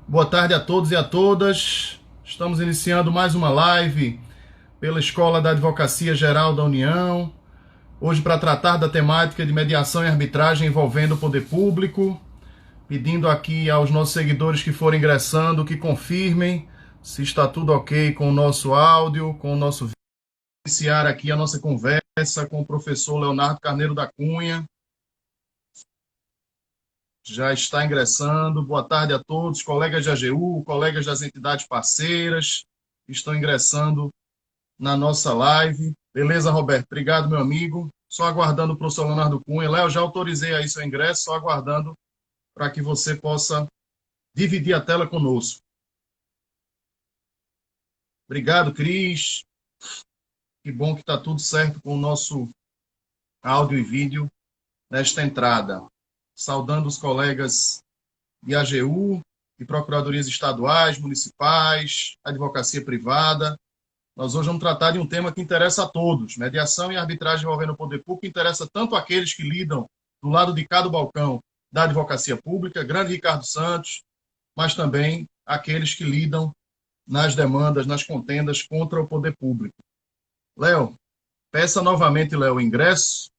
Boa tarde a todos e a todas. Estamos iniciando mais uma live pela Escola da Advocacia Geral da União. Hoje para tratar da temática de mediação e arbitragem envolvendo o poder público. Pedindo aqui aos nossos seguidores que forem ingressando que confirmem se está tudo ok com o nosso áudio, com o nosso vídeo. Iniciar aqui a nossa conversa com o professor Leonardo Carneiro da Cunha. Já está ingressando. Boa tarde a todos, colegas da AGU, colegas das entidades parceiras que estão ingressando na nossa live. Beleza, Roberto? Obrigado, meu amigo. Só aguardando o professor Leonardo Cunha. Léo, já autorizei aí seu ingresso, só aguardando para que você possa dividir a tela conosco. Obrigado, Cris. Que bom que está tudo certo com o nosso áudio e vídeo nesta entrada. Saudando os colegas de AGU, de procuradorias estaduais, municipais, advocacia privada. Nós hoje vamos tratar de um tema que interessa a todos. Mediação e arbitragem envolvendo o poder público interessa tanto aqueles que lidam do lado de cá do balcão da advocacia pública, grande Ricardo Santos, mas também aqueles que lidam nas demandas, nas contendas contra o poder público. Léo, peça novamente, Léo, o ingresso,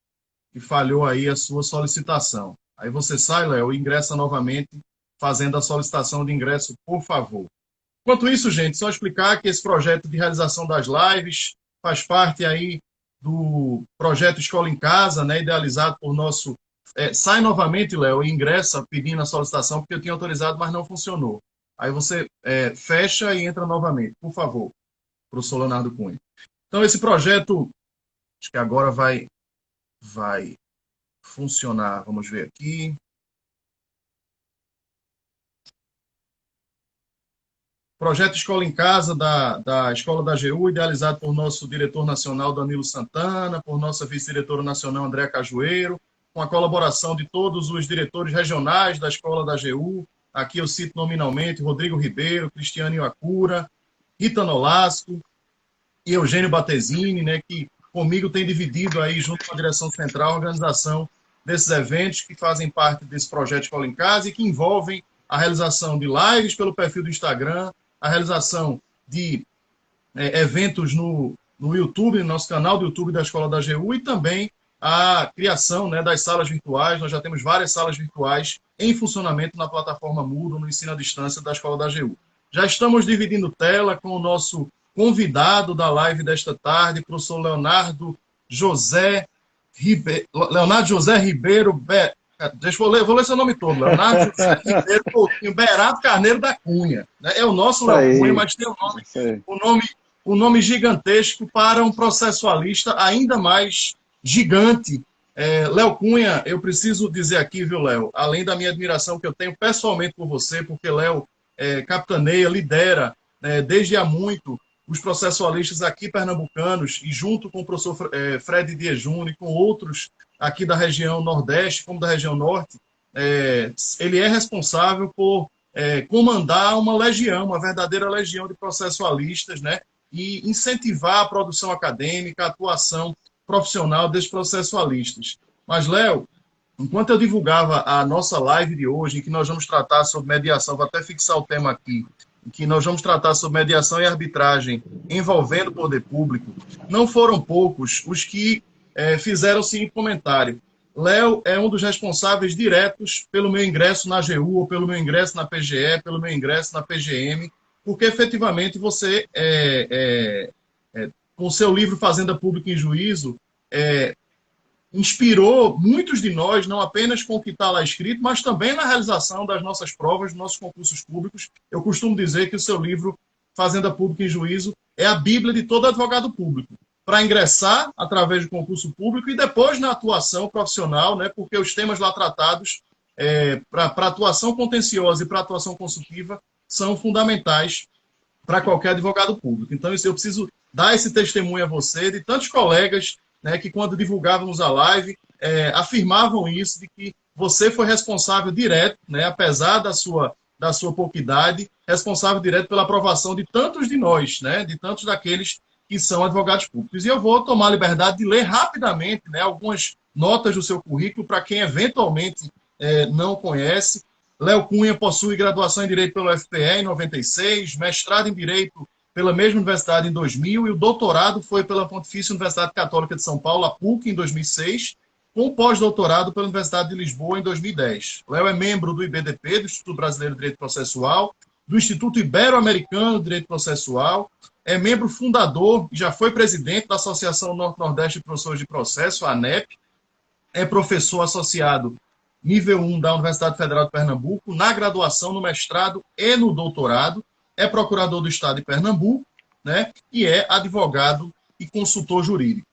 que falhou aí a sua solicitação. Aí você sai, Léo, e ingressa novamente, fazendo a solicitação de ingresso, por favor. Enquanto isso, gente, só explicar que esse projeto de realização das lives faz parte aí do projeto Escola em Casa, né, idealizado por nosso... sai novamente, Léo, e ingressa pedindo a solicitação, porque eu tinha autorizado, mas não funcionou. Aí você fecha e entra novamente, por favor, professor Leonardo Cunha. Então, esse projeto, acho que agora vai funcionar. Vamos ver aqui. Projeto Escola em Casa, da Escola da AGU, idealizado por nosso diretor nacional, Danilo Santana, por nossa vice-diretora nacional, Andréa Cajueiro, com a colaboração de todos os diretores regionais da Escola da AGU. Aqui eu cito nominalmente Rodrigo Ribeiro, Cristiano Iacura, Rita Nolasco e Eugênio Batesini, né, que comigo tem dividido aí, junto com a direção central, a organização desses eventos que fazem parte desse projeto Escola em Casa e que envolvem a realização de lives pelo perfil do Instagram, a realização de eventos no YouTube, no nosso canal do YouTube da Escola da AGU e também a criação, né, das salas virtuais. Nós já temos várias salas virtuais em funcionamento na plataforma Moodle, no ensino à distância da Escola da AGU. Já estamos dividindo tela com o nosso convidado da live desta tarde, professor Leonardo José Ribeiro. Deixa eu vou ler seu nome todo. Leonardo José Ribeiro Coutinho Berato Carneiro da Cunha. É o nosso Isso Léo Cunha, aí, mas tem isso aí. o nome gigantesco para um processualista ainda mais gigante. Léo Cunha, eu preciso dizer aqui, viu, Léo, além da minha admiração que eu tenho pessoalmente por você, porque Léo capitaneia, lidera desde há muito os processualistas aqui pernambucanos e junto com o professor Fred Dias Júnior e com outros aqui da região Nordeste, como da região Norte, ele é responsável por comandar uma legião, uma verdadeira legião de processualistas, né? E incentivar a produção acadêmica, a atuação profissional desses processualistas. Mas, Léo, enquanto eu divulgava a nossa live de hoje, em que nós vamos tratar sobre mediação, vou até fixar o tema aqui, em que nós vamos tratar sobre mediação e arbitragem envolvendo o poder público, não foram poucos os que fizeram o seguinte comentário. Léo é um dos responsáveis diretos pelo meu ingresso na AGU, ou pelo meu ingresso na PGE, pelo meu ingresso na PGM, porque efetivamente você, com o seu livro Fazenda Pública em Juízo, inspirou muitos de nós, não apenas com o que está lá escrito, mas também na realização das nossas provas, dos nossos concursos públicos. Eu costumo dizer que o seu livro, Fazenda Pública em Juízo, é a Bíblia de todo advogado público, para ingressar através do concurso público e depois na atuação profissional, né, porque os temas lá tratados para atuação contenciosa e para atuação consultiva são fundamentais para qualquer advogado público. Então, eu preciso dar esse testemunho a você, de tantos colegas, né, que quando divulgávamos a live, afirmavam isso, de que você foi responsável direto, né, apesar da sua pouca idade, responsável direto pela aprovação de tantos de nós, né, de tantos daqueles que são advogados públicos. E eu vou tomar a liberdade de ler rapidamente, né, algumas notas do seu currículo para quem eventualmente não conhece. Léo Cunha possui graduação em Direito pelo FPE em 96, mestrado em Direito pela mesma universidade em 2000 e o doutorado foi pela Pontifícia Universidade Católica de São Paulo, a PUC, em 2006, com pós-doutorado pela Universidade de Lisboa em 2010. Léo é membro do IBDP, do Instituto Brasileiro de Direito Processual, do Instituto Ibero-Americano de Direito Processual, é membro fundador e já foi presidente da Associação Norte-Nordeste de Professores de Processo, a ANEP, é professor associado nível 1 da Universidade Federal de Pernambuco, na graduação, no mestrado e no doutorado, é procurador do Estado de Pernambuco, né, e é advogado e consultor jurídico.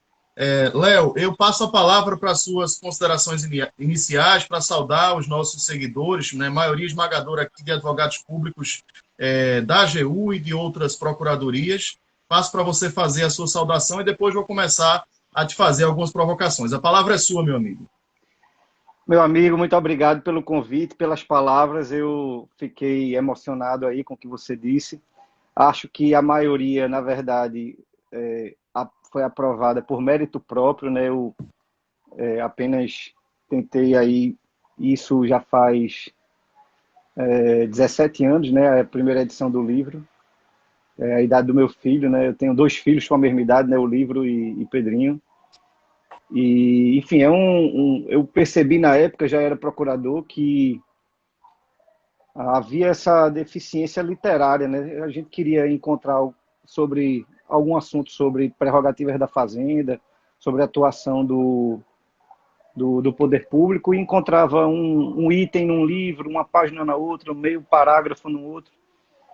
Léo, eu passo a palavra para as suas considerações iniciais, para saudar os nossos seguidores, né, maioria esmagadora aqui de advogados públicos da AGU e de outras procuradorias. Passo para você fazer a sua saudação e depois vou começar a te fazer algumas provocações. A palavra é sua, meu amigo. Meu amigo, muito obrigado pelo convite, pelas palavras. Eu fiquei emocionado aí com o que você disse. Acho que a maioria, na verdade, foi aprovada por mérito próprio, né? Eu apenas tentei aí, isso já faz 17 anos, né? A primeira edição do livro. A idade do meu filho, né? Eu tenho 2 filhos com a mesma idade, né? O Livro e Pedrinho. E, enfim, eu percebi na época, já era procurador, que havia essa deficiência literária, né? A gente queria encontrar sobre algum assunto sobre prerrogativas da Fazenda, sobre a atuação do poder público, e encontrava um item num livro, uma página na outra, meio parágrafo no outro.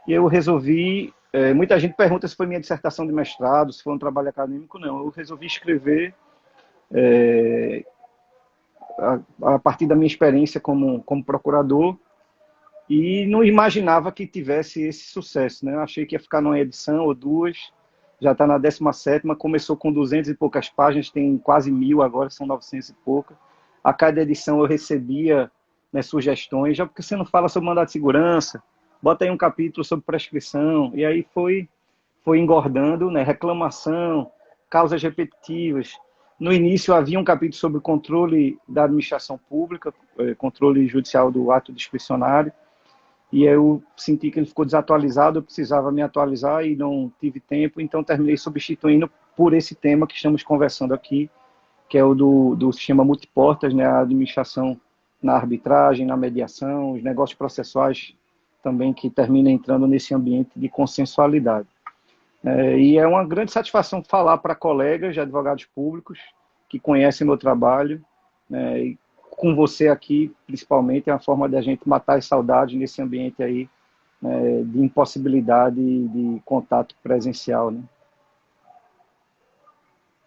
E eu resolvi... muita gente pergunta se foi minha dissertação de mestrado, se foi um trabalho acadêmico. Não, eu resolvi escrever a partir da minha experiência como procurador, e não imaginava que tivesse esse sucesso, né? Eu achei que ia ficar numa edição ou 2, já está na 17ª, começou com 200 e poucas páginas, tem quase 1000 agora, são 900 e poucas. A cada edição eu recebia, né, sugestões, já porque você não fala sobre mandato de segurança, bota aí um capítulo sobre prescrição, e aí foi engordando, né? Reclamação, causas repetitivas. No início havia um capítulo sobre controle da administração pública, controle judicial do ato discricionário, e eu senti que ele ficou desatualizado, eu precisava me atualizar e não tive tempo, então terminei substituindo por esse tema que estamos conversando aqui, que é o do sistema multiportas, né, a administração na arbitragem, na mediação, os negócios processuais também, que termina entrando nesse ambiente de consensualidade. E é uma grande satisfação falar para colegas de advogados públicos que conhecem meu trabalho, né, e com você aqui, principalmente, é uma forma de a gente matar as saudades nesse ambiente aí, né, de impossibilidade de contato presencial, né?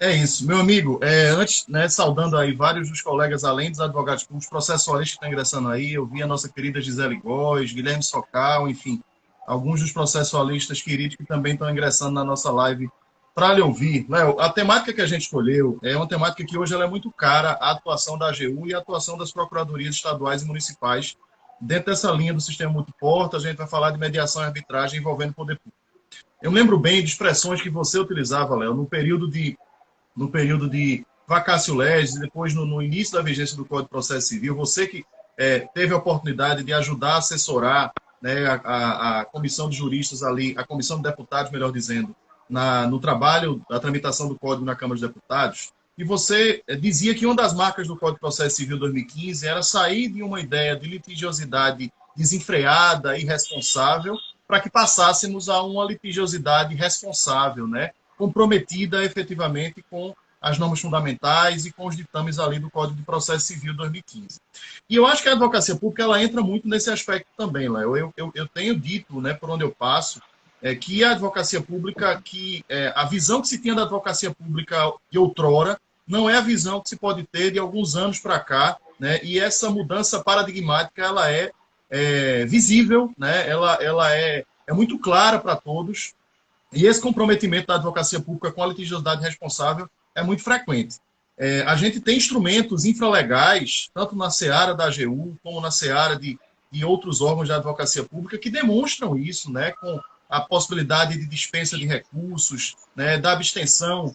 É isso, meu amigo. Antes, né, saudando aí vários dos colegas, além dos advogados públicos, processualistas que estão ingressando aí, eu vi a nossa querida Gisele Góes, Guilherme Socal, enfim, alguns dos processualistas queridos que também estão ingressando na nossa live para lhe ouvir. Léo, a temática que a gente escolheu é uma temática que hoje ela é muito cara, a atuação da AGU e a atuação das procuradorias estaduais e municipais. Dentro dessa linha do sistema multiporta, a gente vai falar de mediação e arbitragem envolvendo o poder público. Eu lembro bem de expressões que você utilizava, Léo, no período de vacatio legis, e depois no início da vigência do Código de Processo Civil, você que teve a oportunidade de ajudar a assessorar, né, a comissão de juristas ali, a comissão de deputados, melhor dizendo, no trabalho da tramitação do Código na Câmara dos Deputados, e você dizia que uma das marcas do Código de Processo Civil 2015 era sair de uma ideia de litigiosidade desenfreada, irresponsável, para que passássemos a uma litigiosidade responsável, né, comprometida efetivamente com as normas fundamentais e com os ditames ali do Código de Processo Civil 2015. E eu acho que a advocacia pública ela entra muito nesse aspecto também, Léo. Eu tenho dito, né, por onde eu passo, que a advocacia pública, a visão que se tinha da advocacia pública de outrora, não é a visão que se pode ter de alguns anos para cá, né, e essa mudança paradigmática ela é visível, né, ela é muito clara para todos, e esse comprometimento da advocacia pública com a litigiosidade responsável é muito frequente. A gente tem instrumentos infralegais, tanto na seara da AGU, como na seara de outros órgãos da advocacia pública, que demonstram isso, né, com a possibilidade de dispensa de recursos, né, da abstenção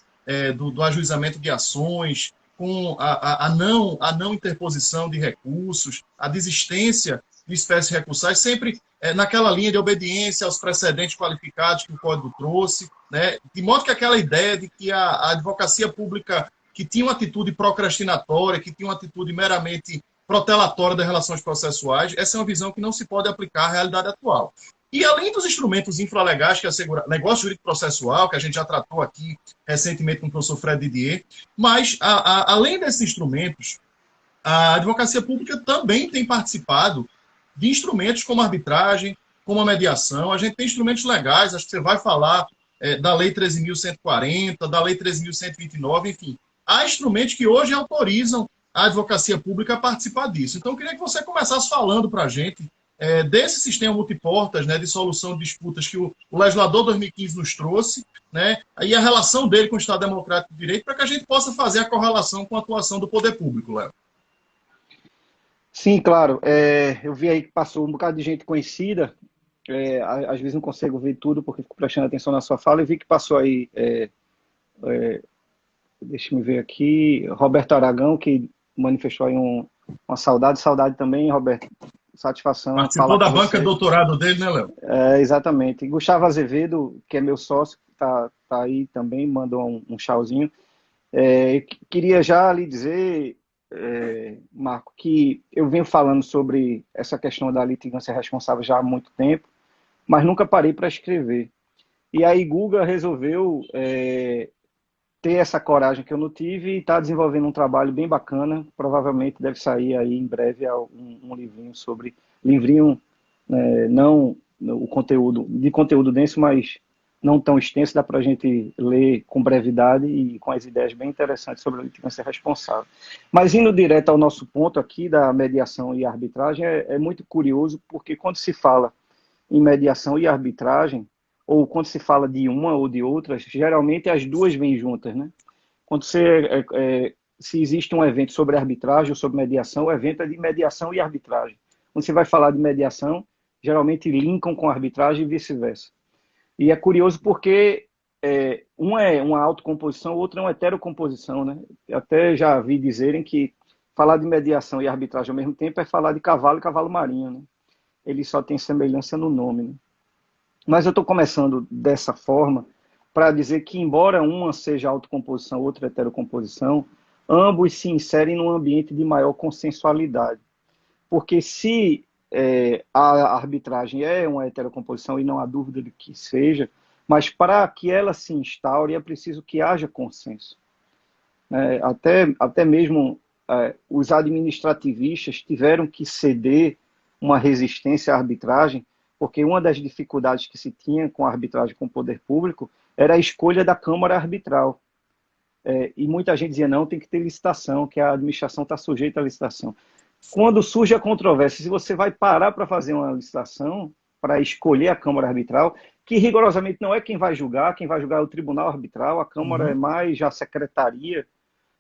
do ajuizamento de ações, com a não interposição de recursos, a desistência de espécies recursais, sempre naquela linha de obediência aos precedentes qualificados que o Código trouxe, né? De modo que aquela ideia de que a advocacia pública, que tinha uma atitude procrastinatória, que tinha uma atitude meramente protelatória das relações processuais, essa é uma visão que não se pode aplicar à realidade atual. E além dos instrumentos infralegais, que assegura negócio jurídico processual, que a gente já tratou aqui recentemente com o professor Fred Didier, mas além desses instrumentos, a advocacia pública também tem participado de instrumentos como a arbitragem, como a mediação. A gente tem instrumentos legais, acho que você vai falar da Lei 13.140, da Lei 13.129, enfim. Há instrumentos que hoje autorizam a advocacia pública a participar disso. Então, eu queria que você começasse falando para a gente desse sistema multiportas, né, de solução de disputas que o legislador 2015 nos trouxe, né, e a relação dele com o Estado Democrático de Direito, para que a gente possa fazer a correlação com a atuação do poder público, Léo. Sim, claro. Eu vi aí que passou um bocado de gente conhecida. Às vezes não consigo ver tudo porque fico prestando atenção na sua fala. Eu vi que passou aí, deixa eu ver aqui, Roberto Aragão, que manifestou aí uma saudade também, Roberto. Satisfação Participou falar da com banca de você. doutorado dele, né, Léo? Exatamente. E Gustavo Azevedo, que é meu sócio, tá aí também, mandou um tchauzinho. Queria já lhe dizer, Marco, que eu venho falando sobre essa questão da litigância responsável já há muito tempo, mas nunca parei para escrever. E aí Guga resolveu ter essa coragem que eu não tive e está desenvolvendo um trabalho bem bacana. Provavelmente deve sair aí em breve um livrinho sobre... Livrinho, não o conteúdo, de conteúdo denso, mas não tão extenso, dá para a gente ler com brevidade e com as ideias bem interessantes sobre a litigância responsável. Mas indo direto ao nosso ponto aqui da mediação e arbitragem, é muito curioso, porque quando se fala em mediação e arbitragem, ou quando se fala de uma ou de outras, geralmente as duas vêm juntas, né? Quando se existe um evento sobre arbitragem ou sobre mediação, o evento é de mediação e arbitragem. Quando você vai falar de mediação, geralmente linkam com arbitragem e vice-versa. E é curioso porque uma é uma autocomposição, outra é uma heterocomposição, né? Eu até já vi dizerem que falar de mediação e arbitragem ao mesmo tempo é falar de cavalo e cavalo marinho, né? Eles só têm semelhança no nome, né? Mas eu estou começando dessa forma para dizer que, embora uma seja autocomposição, outra heterocomposição, ambos se inserem num ambiente de maior consensualidade. Porque se a arbitragem é uma heterocomposição, e não há dúvida de que seja, mas para que ela se instaure é preciso que haja consenso. Até mesmo os administrativistas tiveram que ceder uma resistência à arbitragem, porque uma das dificuldades que se tinha com a arbitragem com o poder público era a escolha da Câmara Arbitral. E muita gente dizia, não, tem que ter licitação, que a administração está sujeita à licitação. Quando surge a controvérsia, se você vai parar para fazer uma licitação, para escolher a Câmara Arbitral, que rigorosamente não é quem vai julgar é o Tribunal Arbitral, a Câmara é mais já a Secretaria,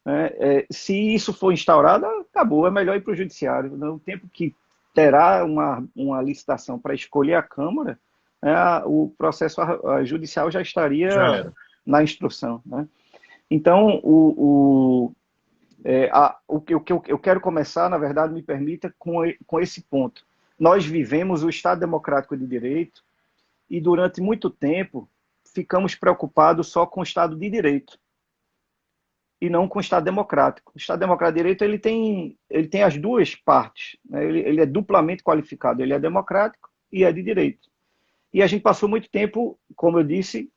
né? Se isso for instaurado, acabou, é melhor ir para o Judiciário. No tempo que terá uma licitação para escolher a Câmara, o processo judicial já estaria na instrução, né? Então, o que eu quero começar, na verdade, me permita, com esse ponto. Nós vivemos o Estado Democrático de Direito e, durante muito tempo, ficamos preocupados só com o Estado de Direito e não com o Estado Democrático. O Estado Democrático de Direito ele tem as duas partes, né? Ele é duplamente qualificado, ele é democrático e é de direito. E a gente passou muito tempo, como eu disse,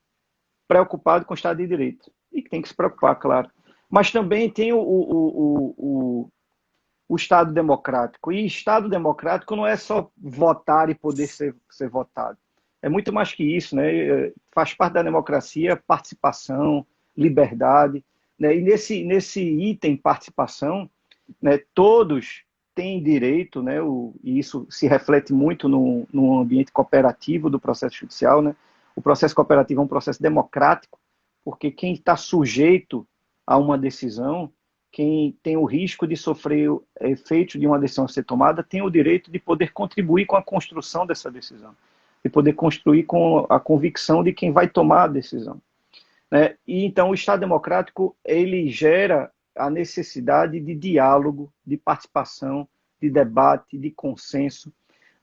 preocupado com o Estado de Direito. E tem que se preocupar, claro. Mas também tem o Estado democrático. E Estado democrático não é só votar e poder ser votado. É muito mais que isso, né? Faz parte da democracia participação, liberdade, né? E nesse item participação, né, todos têm direito, né? E isso se reflete muito no ambiente cooperativo do processo judicial, né? O processo cooperativo é um processo democrático, porque quem está sujeito a uma decisão, quem tem o risco de sofrer efeitos de uma decisão a ser tomada, tem o direito de poder contribuir com a construção dessa decisão, de poder construir com a convicção de quem vai tomar a decisão, né? E então o Estado democrático ele gera a necessidade de diálogo, de participação, de debate, de consenso.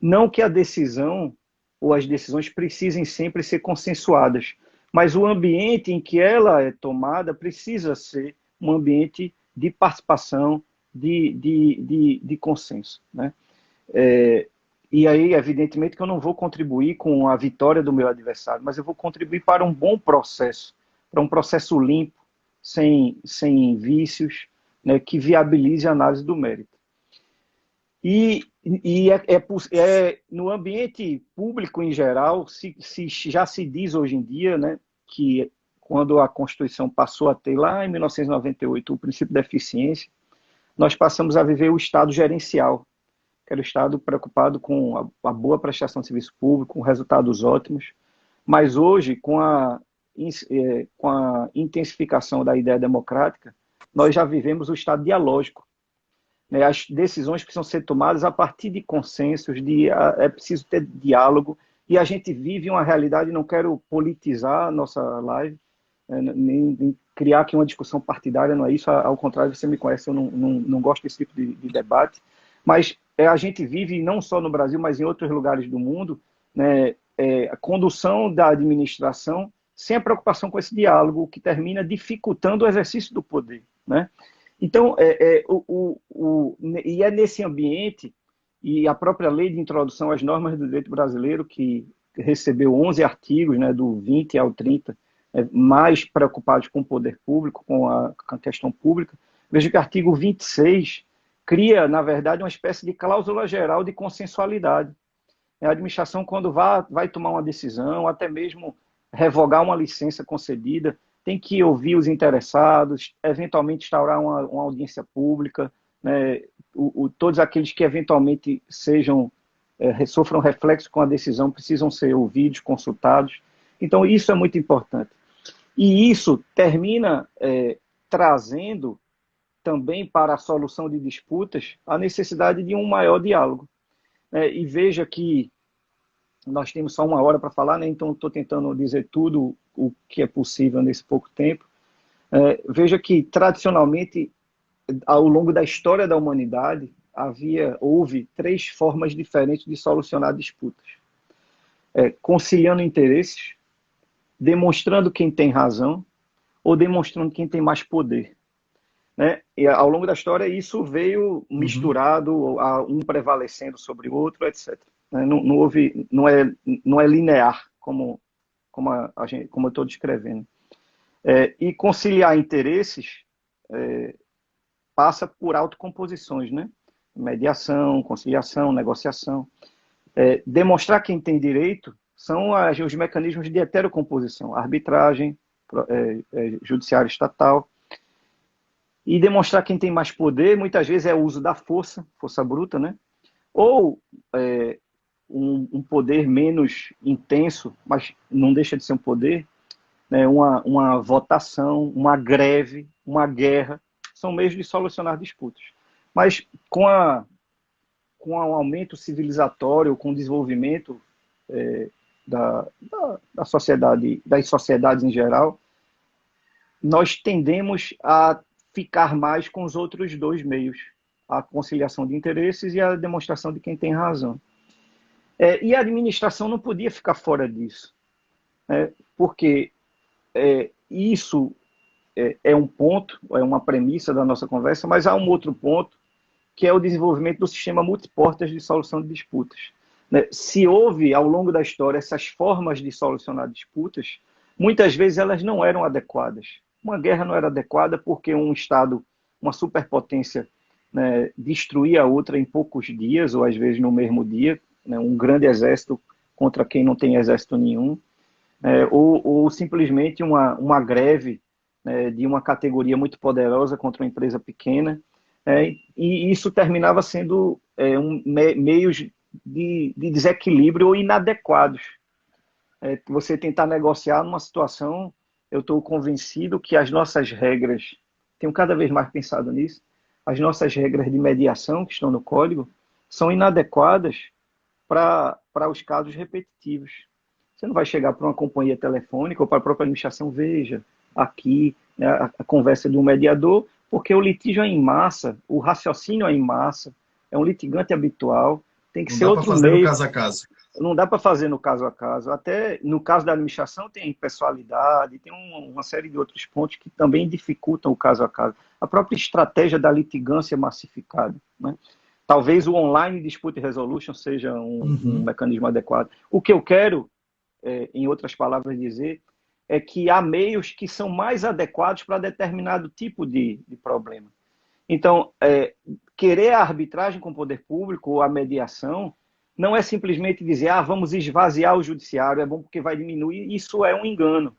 Não que a decisão ou as decisões precisem sempre ser consensuadas, mas o ambiente em que ela é tomada precisa ser um ambiente de participação, de consenso, né? E aí, evidentemente, que eu não vou contribuir com a vitória do meu adversário, mas eu vou contribuir para um bom processo, para um processo limpo, sem vícios, né, que viabilize a análise do mérito. No ambiente público em geral, já se diz hoje em dia, né, que quando a Constituição passou a ter lá em 1998 o princípio da eficiência, nós passamos a viver o Estado gerencial, que era o Estado preocupado com a boa prestação de serviço público, com resultados ótimos, mas hoje, com a intensificação da ideia democrática, nós já vivemos o Estado dialógico, né? As decisões precisam ser tomadas a partir de consensos, é preciso ter diálogo, e a gente vive uma realidade, não quero politizar a nossa live, nem criar aqui uma discussão partidária, não é isso, ao contrário, você me conhece, eu não gosto desse tipo de debate, mas a gente vive, não só no Brasil, mas em outros lugares do mundo, né, a condução da administração sem a preocupação com esse diálogo, que termina dificultando o exercício do poder, né? Então, e é nesse ambiente, e a própria lei de introdução às normas do direito brasileiro, que recebeu 11 artigos, né, do 20 ao 30, mais preocupados com o poder público, com a questão pública. Veja que o artigo 26 cria, na verdade, uma espécie de cláusula geral de consensualidade. A administração, quando vai tomar uma decisão, até mesmo revogar uma licença concedida, tem que ouvir os interessados, eventualmente instaurar uma audiência pública, né? Todos aqueles que eventualmente sofram reflexo com a decisão precisam ser ouvidos, consultados. Então, isso é muito importante. E isso termina trazendo também para a solução de disputas a necessidade de um maior diálogo. E veja que nós temos só uma hora para falar, né? Então estou tentando dizer tudo o que é possível nesse pouco tempo. Veja que, tradicionalmente, ao longo da história da humanidade, houve 3 formas diferentes de solucionar disputas. Conciliando interesses, demonstrando quem tem razão, ou demonstrando quem tem mais poder. Né? E ao longo da história isso veio misturado, um prevalecendo sobre o outro, etc. Não é linear como eu estou descrevendo. E conciliar interesses passa por autocomposições, né? Mediação, conciliação, negociação. Demonstrar quem tem direito são os mecanismos de heterocomposição, arbitragem, judiciário estatal. E demonstrar quem tem mais poder, muitas vezes é o uso da força bruta, né? Ou um poder menos intenso, mas não deixa de ser um poder, né? Uma votação, uma greve, uma guerra, são meios de solucionar disputas. Mas com o aumento civilizatório, com o desenvolvimento da sociedade, das sociedades em geral, nós tendemos a ficar mais com os outros 2 meios, a conciliação de interesses e a demonstração de quem tem razão. E a administração não podia ficar fora disso, porque isso é um ponto, é uma premissa da nossa conversa, mas há um outro ponto, que é o desenvolvimento do sistema multiportas de solução de disputas. Se houve, ao longo da história, essas formas de solucionar disputas, muitas vezes elas não eram adequadas. Uma guerra não era adequada porque um Estado, uma superpotência, né, destruía a outra em poucos dias, ou às vezes no mesmo dia, né, um grande exército contra quem não tem exército nenhum, ou simplesmente uma greve, né, de uma categoria muito poderosa contra uma empresa pequena, e isso terminava sendo meios de desequilíbrio ou inadequados. Você tentar negociar numa situação, eu estou convencido que as nossas regras, tenho cada vez mais pensado nisso, as nossas regras de mediação que estão no código são inadequadas para os casos repetitivos. Você não vai chegar para uma companhia telefônica ou para a própria administração, veja, aqui, né, a conversa de um mediador, porque o litígio é em massa, o raciocínio é em massa, é um litigante habitual, Tem que Não ser dá para outro fazer no meio. caso a caso. Não dá para fazer no caso a caso. Até no caso da administração tem pessoalidade, tem uma série de outros pontos que também dificultam o caso a caso. A própria estratégia da litigância massificada, né? Talvez o online dispute resolution seja um Uhum. mecanismo adequado. O que eu quero, em outras palavras, dizer é que há meios que são mais adequados para determinado tipo de problema. Então, querer a arbitragem com o poder público ou a mediação não é simplesmente dizer, vamos esvaziar o judiciário, é bom porque vai diminuir. Isso é um engano.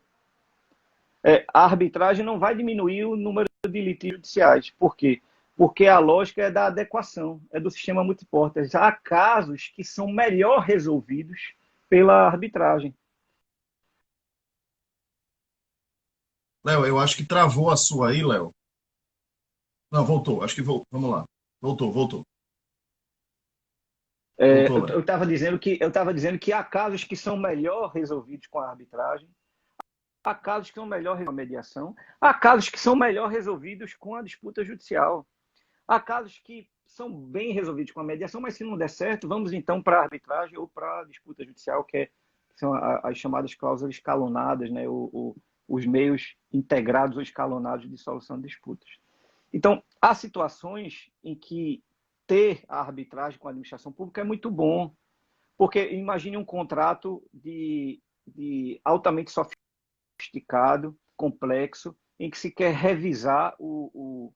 A arbitragem não vai diminuir o número de litígios judiciais. Por quê? Porque a lógica é da adequação, é do sistema multiportas. Há casos que são melhor resolvidos pela arbitragem. Léo, eu acho que travou a sua aí, Léo. Não, voltou. Acho que voltou. Vamos lá. Voltou. Voltou, Léo. Eu estava dizendo que há casos que são melhor resolvidos com a arbitragem, há casos que são melhor resolvidos com a mediação, há casos que são melhor resolvidos com a disputa judicial. Há casos que são bem resolvidos com a mediação, mas se não der certo, vamos então para a arbitragem ou para a disputa judicial, são as chamadas cláusulas escalonadas, né? Os meios integrados ou escalonados de solução de disputas. Então, há situações em que ter a arbitragem com a administração pública é muito bom, porque imagine um contrato de altamente sofisticado, complexo, em que se quer revisar o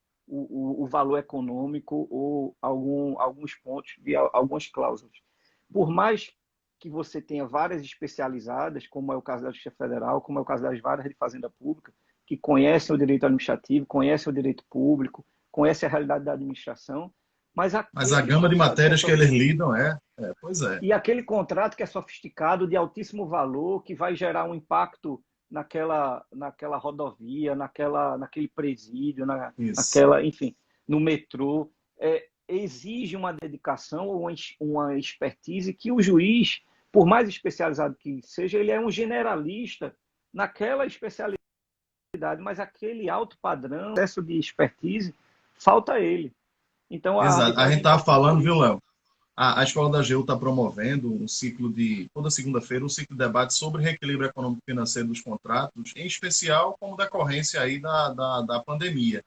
valor econômico ou alguns pontos de algumas cláusulas. Por mais que você tenha várias especializadas, como é o caso da Justiça Federal, como é o caso das varas de Fazenda Pública, que conhecem o direito administrativo, conhecem o direito público, conhecem a realidade da administração, mas Mas a aquele gama de contrato que é matérias que eles lidam pois é. e aquele contrato que é sofisticado, de altíssimo valor, que vai gerar um impacto naquela rodovia, naquele presídio, Isso. enfim, no metrô, exige uma dedicação ou uma expertise que o juiz, por mais especializado que seja, ele é um generalista naquela especialidade, mas aquele alto padrão, excesso de expertise, falta a ele. Então, a Exato. A arbitragem gente é estava importante falando, por viu, isso. Léo? A Escola da AGU está promovendo um ciclo toda segunda-feira, um ciclo de debate sobre reequilíbrio econômico e financeiro dos contratos, em especial como decorrência aí da pandemia.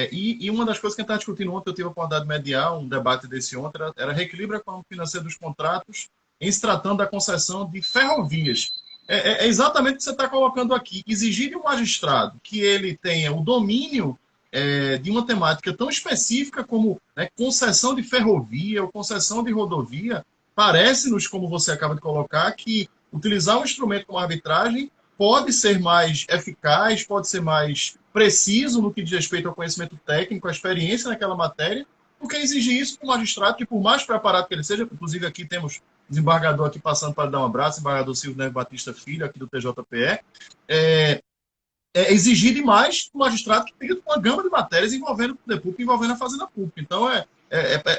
E uma das coisas que a gente estava discutindo ontem, eu tive a oportunidade de mediar um debate desse ontem, era reequilíbrio econômico e financeiro dos contratos em se tratando da concessão de ferrovias. É exatamente o que você está colocando aqui. Exigir de um magistrado que ele tenha o domínio de uma temática tão específica como, né, concessão de ferrovia ou concessão de rodovia, parece-nos, como você acaba de colocar, que utilizar um instrumento como a arbitragem pode ser mais eficaz, pode ser mais preciso no que diz respeito ao conhecimento técnico, à experiência naquela matéria, do que exigir isso para o magistrado, que por mais preparado que ele seja, inclusive aqui temos desembargador aqui passando para dar um abraço, desembargador Silvio Neves Batista Filho, aqui do TJPE, exigir demais do magistrado que lida com uma gama de matérias envolvendo o poder público, envolvendo a fazenda pública. Então,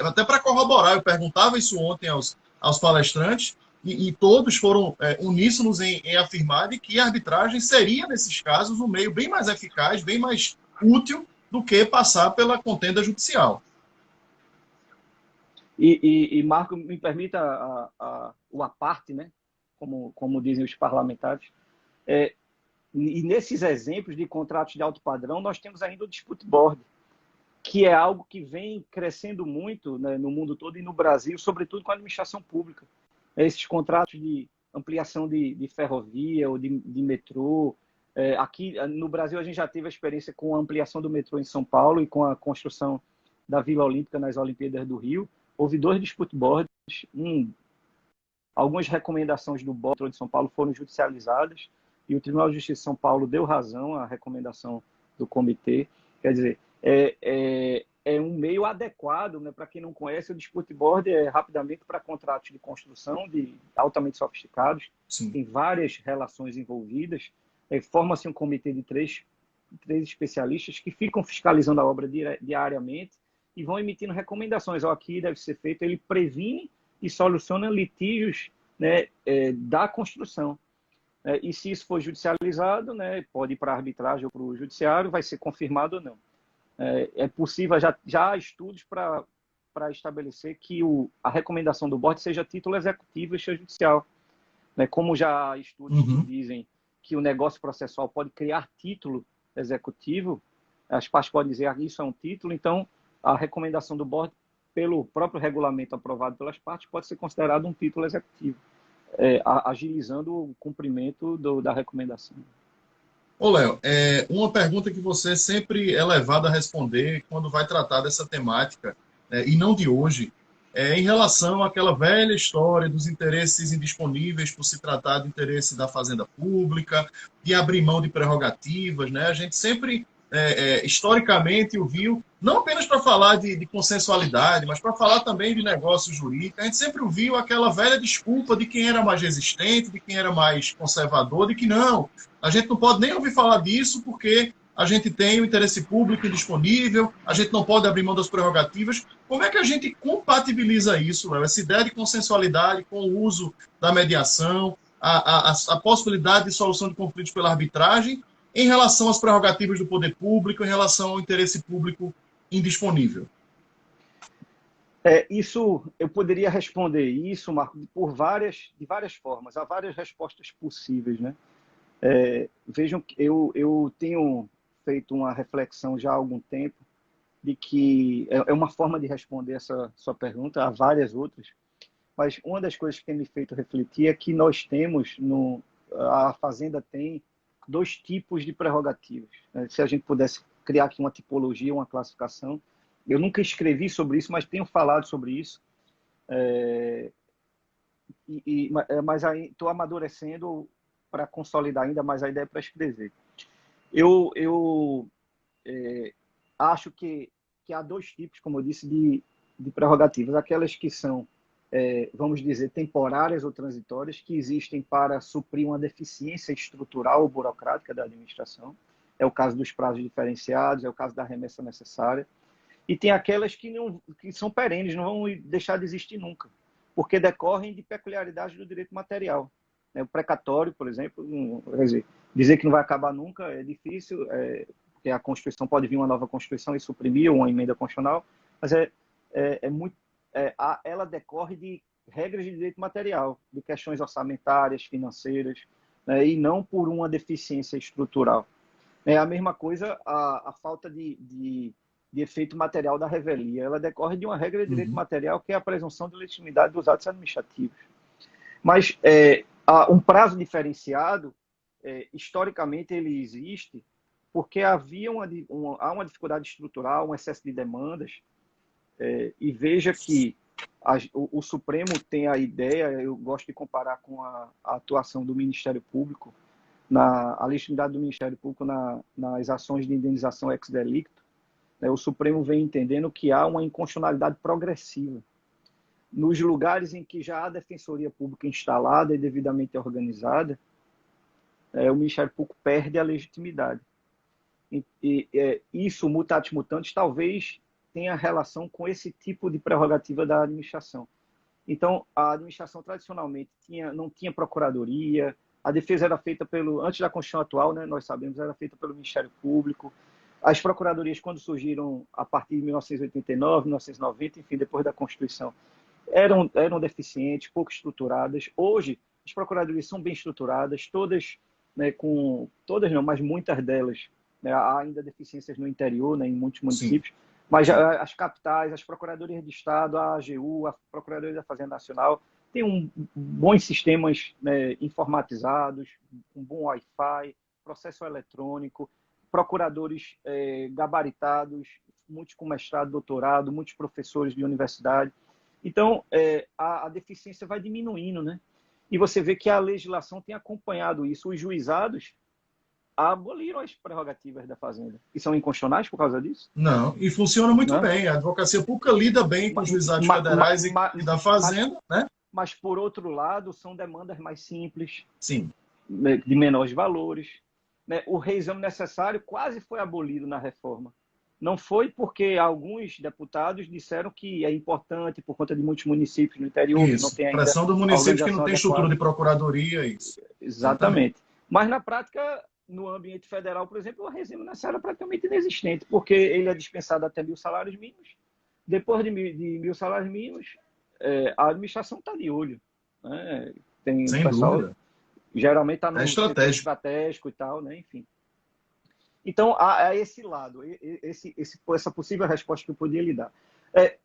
até para corroborar, eu perguntava isso ontem aos palestrantes, e todos foram uníssonos em afirmar de que a arbitragem seria, nesses casos, um meio bem mais eficaz, bem mais útil do que passar pela contenda judicial. E Marco, me permita o aparte, né? Como dizem os parlamentares. E nesses exemplos de contratos de alto padrão, nós temos ainda o dispute board, que é algo que vem crescendo muito, né, no mundo todo e no Brasil, sobretudo com a administração pública. Esses contratos de ampliação de ferrovia ou de metrô. Aqui no Brasil, a gente já teve a experiência com a ampliação do metrô em São Paulo e com a construção da Vila Olímpica nas Olimpíadas do Rio. Houve 2 dispute boards, algumas recomendações do BOD de São Paulo foram judicializadas e o Tribunal de Justiça de São Paulo deu razão à recomendação do comitê. Quer dizer, é um meio adequado, né? Para quem não conhece, o dispute board é rapidamente para contratos de construção altamente sofisticados, Sim. tem várias relações envolvidas, forma-se um comitê de três especialistas que ficam fiscalizando a obra diariamente e vão emitindo recomendações. Aqui deve ser feito, ele previne e soluciona litígios, né, da construção. E se isso for judicializado, né, pode ir para a arbitragem ou para o judiciário, vai ser confirmado ou não. É possível, já há estudos para para estabelecer que a recomendação do board seja título executivo extrajudicial. Né? Como já há estudos que dizem que o negócio processual pode criar título executivo, as partes podem dizer que isso é um título, então a recomendação do board, pelo próprio regulamento aprovado pelas partes, pode ser considerado um título executivo, agilizando o cumprimento da recomendação. Ô, Léo, uma pergunta que você sempre é levado a responder quando vai tratar dessa temática, e não de hoje, em relação àquela velha história dos interesses indisponíveis por se tratar de interesse da fazenda pública, de abrir mão de prerrogativas, né? A gente sempre, historicamente, ouviu, não apenas para falar de consensualidade, mas para falar também de negócio jurídico, a gente sempre ouviu aquela velha desculpa de quem era mais resistente, de quem era mais conservador, de que não, a gente não pode nem ouvir falar disso porque a gente tem o interesse público indisponível, a gente não pode abrir mão das prerrogativas. Como é que a gente compatibiliza isso, Léo? Essa ideia de consensualidade com o uso da mediação, a possibilidade de solução de conflitos pela arbitragem, em relação às prerrogativas do poder público, em relação ao interesse público indisponível? Isso, eu poderia responder isso, Marco, de várias formas. Há várias respostas possíveis, né? Vejam que eu tenho feito uma reflexão já há algum tempo de que é uma forma de responder essa sua pergunta, há várias outras, mas uma das coisas que tem me feito refletir é que nós temos, a Fazenda tem dois tipos de prerrogativas. Se a gente pudesse criar aqui uma tipologia, uma classificação, eu nunca escrevi sobre isso, mas tenho falado sobre isso, mas estou amadurecendo para consolidar ainda mais a ideia para escrever. Eu acho que há dois tipos, como eu disse, de prerrogativas. Aquelas que são, vamos dizer, temporárias ou transitórias, que existem para suprir uma deficiência estrutural ou burocrática da administração. É o caso dos prazos diferenciados, é o caso da remessa necessária. E tem aquelas que são perenes, não vão deixar de existir nunca, porque decorrem de peculiaridades do direito material. O precatório, por exemplo, quer dizer que não vai acabar nunca é difícil, porque a Constituição pode vir uma nova Constituição e suprimir uma emenda constitucional, mas ela decorre de regras de direito material, de questões orçamentárias, financeiras, né, e não por uma deficiência estrutural. É a mesma coisa a falta de efeito material da revelia. Ela decorre de uma regra de direito material, que é a presunção de legitimidade dos atos administrativos. Mas um prazo diferenciado, historicamente, ele existe porque havia há uma dificuldade estrutural, um excesso de demandas, e veja que o Supremo tem a ideia, eu gosto de comparar com a atuação do Ministério Público, a legitimidade do Ministério Público nas ações de indenização ex-delicto. O Supremo vem entendendo que há uma inconstitucionalidade progressiva. Nos lugares em que já há defensoria pública instalada e devidamente organizada, o Ministério Público perde a legitimidade. Isso, mutatis mutandis, talvez tenha relação com esse tipo de prerrogativa da administração. Então, a administração tradicionalmente não tinha procuradoria, a defesa era feita antes da Constituição atual, né, nós sabemos, era feita pelo Ministério Público. As procuradorias, quando surgiram a partir de 1989, 1990, enfim, depois da Constituição, eram deficientes, pouco estruturadas. Hoje, as procuradorias são bem estruturadas, todas, né, todas não, mas muitas delas, né, há ainda deficiências no interior, né, em muitos municípios, sim, mas as capitais, as procuradorias de Estado, a AGU, a Procuradoria da Fazenda Nacional, têm bons sistemas, né, informatizados, um bom Wi-Fi, processo eletrônico, procuradores gabaritados, muitos com mestrado, doutorado, muitos professores de universidade. Então, a deficiência vai diminuindo, né? E você vê que a legislação tem acompanhado isso. Os juizados aboliram as prerrogativas da Fazenda. E são inconstitucionais por causa disso? Não, e funciona muito bem. A advocacia pública lida bem com os juizados federais e da Fazenda, né? Mas, por outro lado, são demandas mais simples, sim, de menores valores. Né? O reexame necessário quase foi abolido na reforma. Não foi porque alguns deputados disseram que é importante por conta de muitos municípios no interior, isso, que não tem ainda pressão do município que não tem estrutura de procuradoria, isso. Exatamente. Mas na prática, no ambiente federal, por exemplo, o reexame necessário é praticamente inexistente, porque ele é dispensado até 1.000 salários mínimos, Depois de 1.000 salários mínimos, a administração está de olho, né? Tem o Sem pessoal, dúvida. geralmente está É no setor estratégico. estratégico e tal, né? Enfim. Então, há esse lado, essa possível resposta que eu podia lhe dar.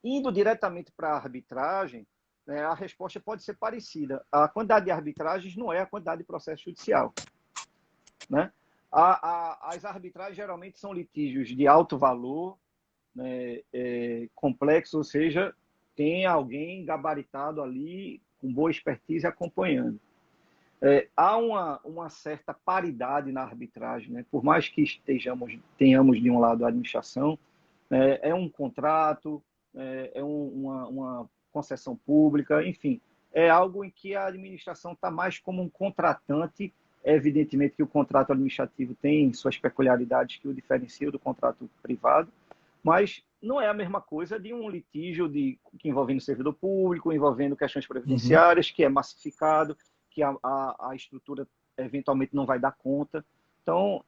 Indo diretamente para a arbitragem, né, a resposta pode ser parecida. A quantidade de arbitragens não é a quantidade de processo judicial, né? As arbitragens geralmente são litígios de alto valor, né, complexo, ou seja, tem alguém gabaritado ali com boa expertise acompanhando. Há uma certa paridade na arbitragem, né? Por mais que tenhamos de um lado a administração, é um contrato, uma concessão pública, enfim, é algo em que a administração está mais como um contratante. É evidentemente que o contrato administrativo tem suas peculiaridades que o diferenciam do contrato privado, mas não é a mesma coisa de um litígio que envolvendo servidor público, envolvendo questões Uhum. previdenciárias, que é massificado, que a estrutura eventualmente não vai dar conta. Então,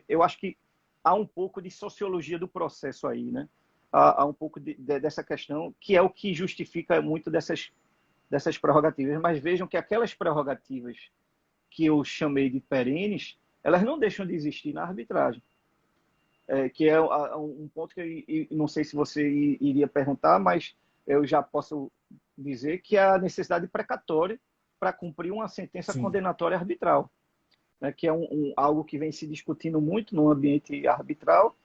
eu acho que há um pouco de sociologia do processo aí, né? Há um pouco dessa questão, que é o que justifica muito dessas prerrogativas. Mas vejam que aquelas prerrogativas que eu chamei de perenes, elas não deixam de existir na arbitragem. Que é um ponto que eu não sei se você iria perguntar, mas eu já posso dizer que é a necessidade precatória para cumprir uma sentença Sim. condenatória arbitral, né, que é algo que vem se discutindo muito no ambiente arbitral,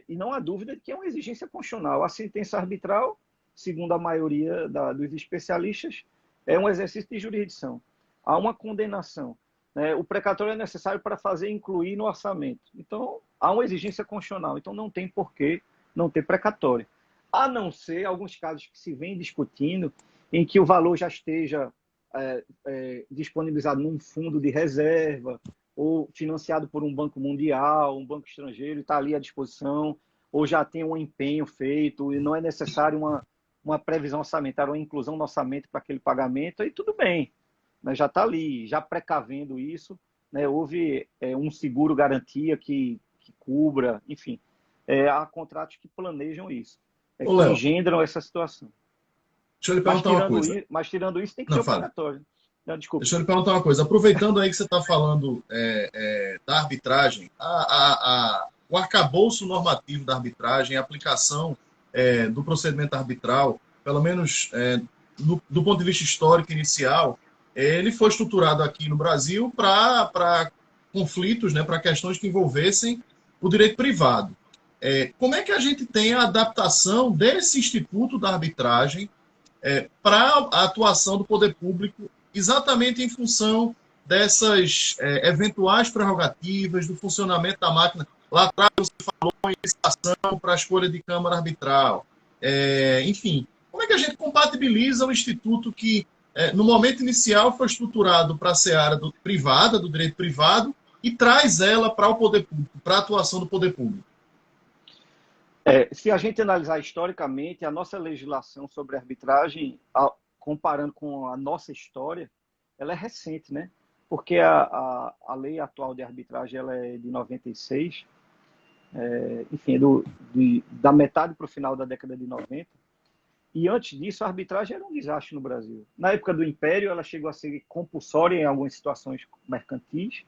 e não há dúvida de que é uma exigência constitucional. A sentença arbitral, segundo a maioria dos especialistas, é um exercício de jurisdição. Há uma condenação, né? O precatório é necessário para fazer incluir no orçamento. Então, há uma exigência constitucional. Então, não tem por que não ter precatório. A não ser alguns casos que se vem discutindo em que o valor já esteja disponibilizado num fundo de reserva ou financiado por um banco mundial, um banco estrangeiro, está ali à disposição, ou já tem um empenho feito e não é necessário uma previsão orçamentária, uma inclusão no orçamento para aquele pagamento, aí tudo bem, né? Já está ali, já precavendo isso, né? Houve um seguro garantia que cubra, enfim, há contratos que planejam isso, Ô, que Léo, engendram essa situação. deixa eu lhe Mas perguntar uma tirando, coisa. tem que ter Não, o fale. precatório. Não, desculpe. Deixa eu lhe perguntar uma coisa. Aproveitando aí que você está falando da arbitragem, o arcabouço normativo da arbitragem, a aplicação do procedimento arbitral, pelo menos do ponto de vista histórico inicial, ele foi estruturado aqui no Brasil para conflitos, né, para questões que envolvessem o direito privado. Como é que a gente tem a adaptação desse instituto da arbitragem para a atuação do poder público, exatamente em função dessas eventuais prerrogativas, do funcionamento da máquina? Lá atrás você falou em licitação para a escolha de Câmara Arbitral. Enfim, como é que a gente compatibiliza um instituto que, no momento inicial, foi estruturado para ser área privada, do direito privado, e traz ela para o poder público, para a atuação do poder público? Se a gente analisar historicamente, a nossa legislação sobre arbitragem, comparando com a nossa história, ela é recente, né? Porque a lei atual de arbitragem ela é de 96, enfim, da metade para o final da década de 90. E antes disso, a arbitragem era um desastre no Brasil. Na época do Império, ela chegou a ser compulsória em algumas situações mercantis,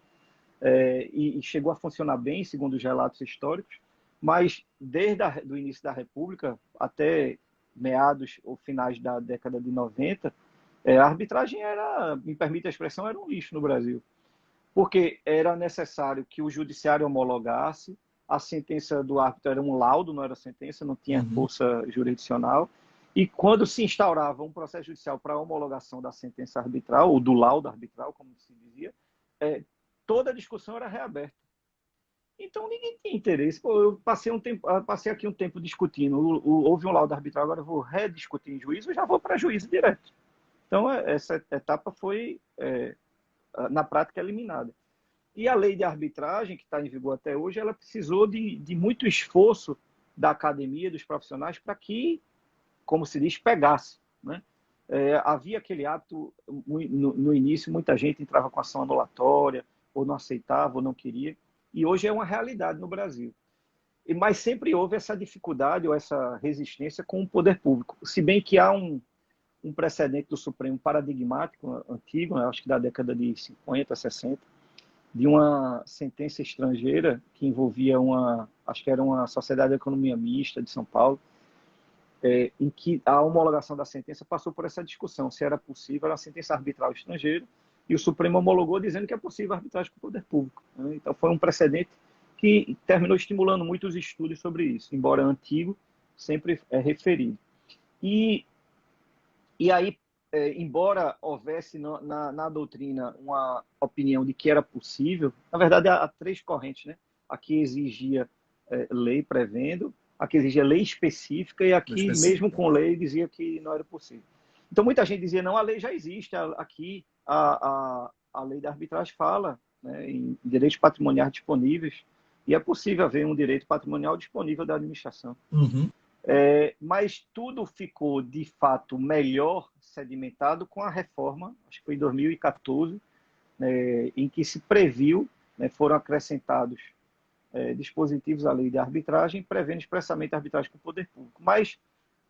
e chegou a funcionar bem, segundo os relatos históricos, mas desde o início da República até meados ou finais da década de 90, a arbitragem era, me permite a expressão, era um lixo no Brasil, porque era necessário que o judiciário homologasse, a sentença do árbitro era um laudo, não era sentença, não tinha Uhum. força jurisdicional, e quando se instaurava um processo judicial para a homologação da sentença arbitral, ou do laudo arbitral, como se dizia, toda a discussão era reaberta. Então ninguém tinha interesse. Pô, eu passei aqui um tempo discutindo. Houve um laudo arbitral, agora eu vou rediscutir em juízo, eu já vou para juízo direto. Então essa etapa foi, na prática, eliminada. E a lei de arbitragem, que está em vigor até hoje, ela precisou de muito esforço da academia, dos profissionais, para que, como se diz, pegasse, né? Havia aquele hábito, no início, muita gente entrava com ação anulatória, ou não aceitava, ou não queria, e hoje é uma realidade no Brasil. Mas sempre houve essa dificuldade ou essa resistência com o poder público. Se bem que há um precedente do Supremo paradigmático, antigo, né, acho que da década de 50, 60, de uma sentença estrangeira que envolvia acho que era uma sociedade de economia mista de São Paulo, em que a homologação da sentença passou por essa discussão, se era possível a sentença arbitral estrangeira, e o Supremo homologou dizendo que é possível a arbitragem com o poder público. Né? Então foi um precedente que terminou estimulando muitos estudos sobre isso, embora antigo, sempre é referido. E aí, embora houvesse na doutrina uma opinião de que era possível, na verdade há três correntes, né? A que exigia lei prevendo, a que exigia lei específica e a que, mesmo com lei, dizia que não era possível. Então, muita gente dizia, não, a lei já existe, aqui a lei da arbitragem fala, né, em direitos patrimoniais disponíveis, e é possível haver um direito patrimonial disponível da administração. Uhum. Mas tudo ficou, de fato, melhor sedimentado com a reforma, acho que foi em 2014, em que se previu, né, foram acrescentados dispositivos à lei de arbitragem, prevendo expressamente a arbitragem com o poder público. Mas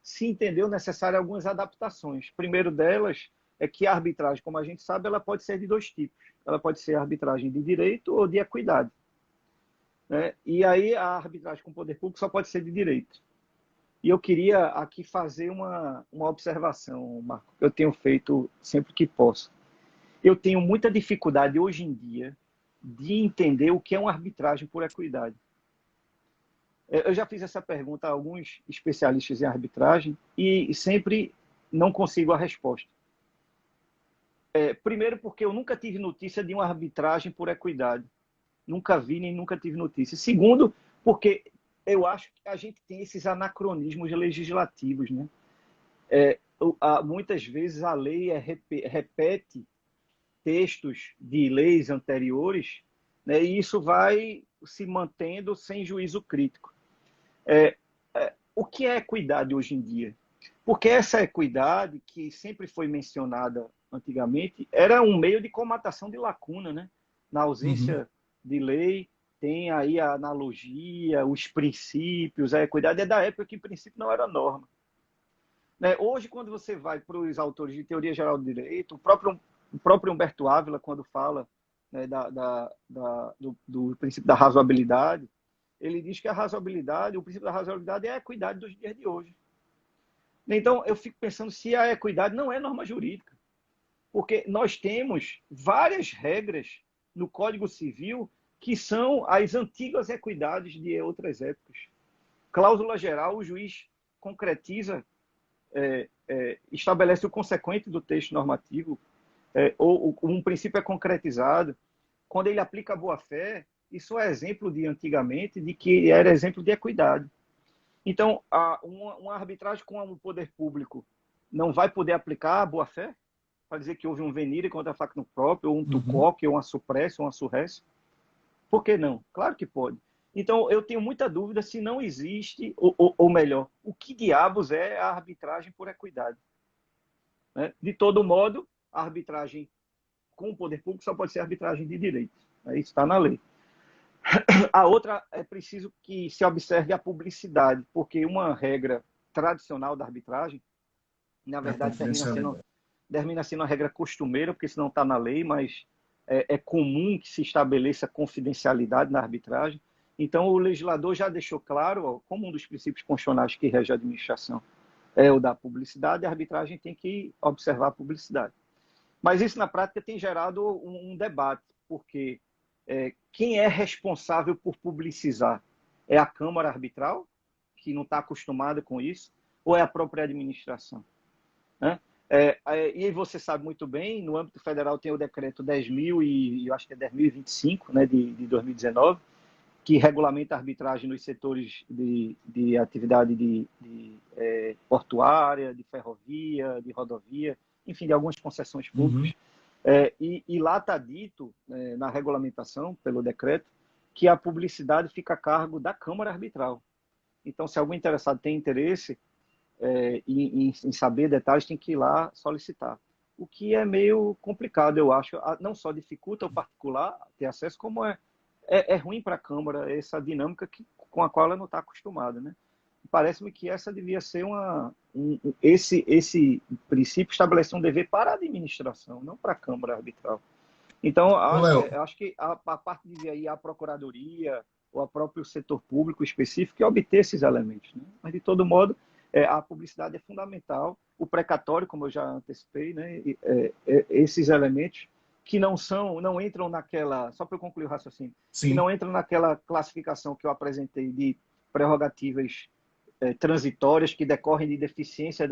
se entendeu necessário algumas adaptações. Primeiro delas é que a arbitragem, como a gente sabe, ela pode ser de dois tipos. Ela pode ser arbitragem de direito ou de equidade. Né? E aí a arbitragem com o poder público só pode ser de direito. E eu queria aqui fazer uma observação, Marco, que eu tenho feito sempre que posso. Eu tenho muita dificuldade hoje em dia de entender o que é uma arbitragem por equidade. Eu já fiz essa pergunta a alguns especialistas em arbitragem e sempre não consigo a resposta. Primeiro porque eu nunca tive notícia de uma arbitragem por equidade. Nunca vi nem nunca tive notícia. Segundo, porque eu acho que a gente tem esses anacronismos legislativos, né? Muitas vezes a lei repete textos de leis anteriores, né? E isso vai se mantendo sem juízo crítico. O que é equidade hoje em dia? Porque essa equidade, que sempre foi mencionada antigamente, era um meio de comatação de lacuna, né? Na ausência de lei, tem aí a analogia, os princípios, a equidade é da época que, em princípio, não era norma. Né? Hoje, quando você vai para os autores de teoria geral do direito, o próprio Humberto Ávila, quando fala, né, do princípio da razoabilidade, ele diz que a razoabilidade, o princípio da razoabilidade é a equidade dos dias de hoje. Então, eu fico pensando se a equidade não é norma jurídica, porque nós temos várias regras no Código Civil que são as antigas equidades de outras épocas. Cláusula geral, o juiz concretiza, estabelece o consequente do texto normativo, ou um princípio é concretizado. Quando ele aplica a boa-fé, isso é exemplo de antigamente, de que era exemplo de equidade. Então, uma arbitragem com um poder público não vai poder aplicar a boa-fé para dizer que houve um venire contra facto próprio, ou um tucoque, ou uma supressa, ou uma surresse? Por que não? Claro que pode. Então, eu tenho muita dúvida se não existe, ou melhor, o que diabos é a arbitragem por equidade. Né? De todo modo, a arbitragem com o poder público só pode ser arbitragem de direito. Isso está na lei. A outra, é preciso que se observe a publicidade, porque uma regra tradicional da arbitragem, na verdade, termina sendo uma regra costumeira, porque isso não está na lei, mas é comum que se estabeleça confidencialidade na arbitragem. Então, o legislador já deixou claro, como um dos princípios constitucionais que rege a administração é o da publicidade, a arbitragem tem que observar a publicidade. Mas isso, na prática, tem gerado um debate, porque quem é responsável por publicizar? É a Câmara Arbitral, que não está acostumada com isso, ou é a própria administração? Né? E você sabe muito bem, no âmbito federal tem o decreto 10.000 e eu acho que é 10.025, né, de 2019, que regulamenta a arbitragem nos setores de atividade de portuária, de ferrovia, de rodovia, enfim, de algumas concessões públicas. E lá está dito, na regulamentação, pelo decreto, que a publicidade fica a cargo da Câmara Arbitral. Então, se algum interessado tem interesse em saber detalhes, tem que ir lá solicitar. O que é meio complicado, eu acho. Não só dificulta o particular ter acesso, como é ruim para a Câmara essa dinâmica que com a qual ela não está acostumada, né? Parece-me que essa devia ser esse princípio estabelece um dever para a administração, não para a Câmara Arbitral. Então, Ô, Léo, acho que a parte de aí a Procuradoria ou a próprio setor público específico é obter esses elementos, né? Mas, de todo modo, a publicidade é fundamental. O precatório, como eu já antecipei, né? Esses elementos que não entram naquela, só para eu concluir o raciocínio, que sim. não entram naquela classificação que eu apresentei de prerrogativas transitórias que decorrem de deficiência